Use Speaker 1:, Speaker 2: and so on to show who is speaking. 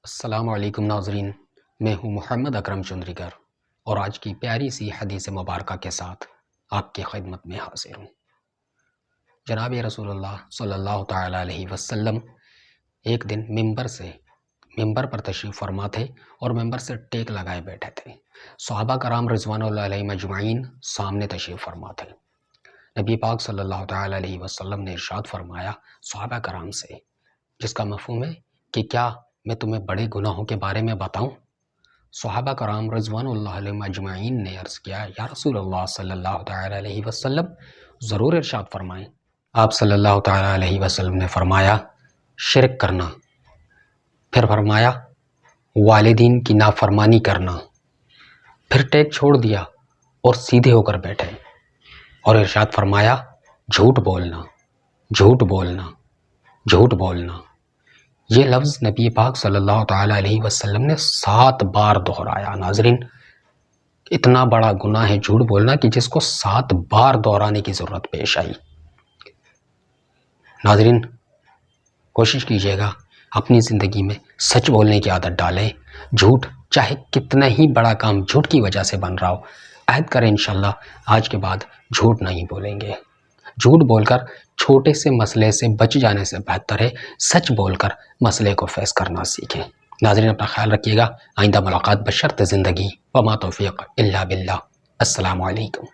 Speaker 1: السلام علیکم ناظرین، میں ہوں محمد اکرم چندریگر اور آج کی پیاری سی حدیث مبارکہ کے ساتھ آپ کی خدمت میں حاضر ہوں۔ جناب رسول اللہ صلی اللہ تعالی علیہ وسلم ایک دن ممبر پر تشریف فرما تھے اور ممبر سے ٹیک لگائے بیٹھے تھے۔ صحابہ کرام رضوان اللہ علیہ مجمعین سامنے تشریف فرما تھے۔ نبی پاک صلی اللہ تعالی علیہ وسلم نے ارشاد فرمایا صحابہ کرام سے، جس کا مفہوم ہے کہ کیا میں تمہیں بڑے گناہوں کے بارے میں بتاؤں؟ صحابہ کرام رضوان اللہ علیہ مجمعین نے عرض کیا، یا رسول اللہ صلی اللہ تعالی علیہ وسلم ضرور ارشاد فرمائیں۔ آپ صلی اللہ تعالی علیہ وسلم نے فرمایا شرک کرنا، پھر فرمایا والدین کی نافرمانی کرنا، پھر ٹیک چھوڑ دیا اور سیدھے ہو کر بیٹھے اور ارشاد فرمایا جھوٹ بولنا، جھوٹ بولنا، جھوٹ بولنا۔ یہ لفظ نبی پاک صلی اللہ تعالی علیہ وسلم نے 7 بار دہرایا۔ ناظرین، اتنا بڑا گناہ ہے جھوٹ بولنا کہ جس کو 7 بار دہرانے کی ضرورت پیش آئی۔ ناظرین، کوشش کیجیے گا اپنی زندگی میں سچ بولنے کی عادت ڈالیں۔ جھوٹ چاہے کتنا ہی بڑا کام جھوٹ کی وجہ سے بن رہا ہو، عہد کریں انشاءاللہ آج کے بعد جھوٹ نہیں بولیں گے۔ جھوٹ بول کر چھوٹے سے مسئلے سے بچ جانے سے بہتر ہے سچ بول کر مسئلے کو فیس کرنا سیکھیں۔ ناظرین، اپنا خیال رکھیے گا، آئندہ ملاقات بشرط زندگی، وما توفیق الا باللہ۔ السلام علیکم۔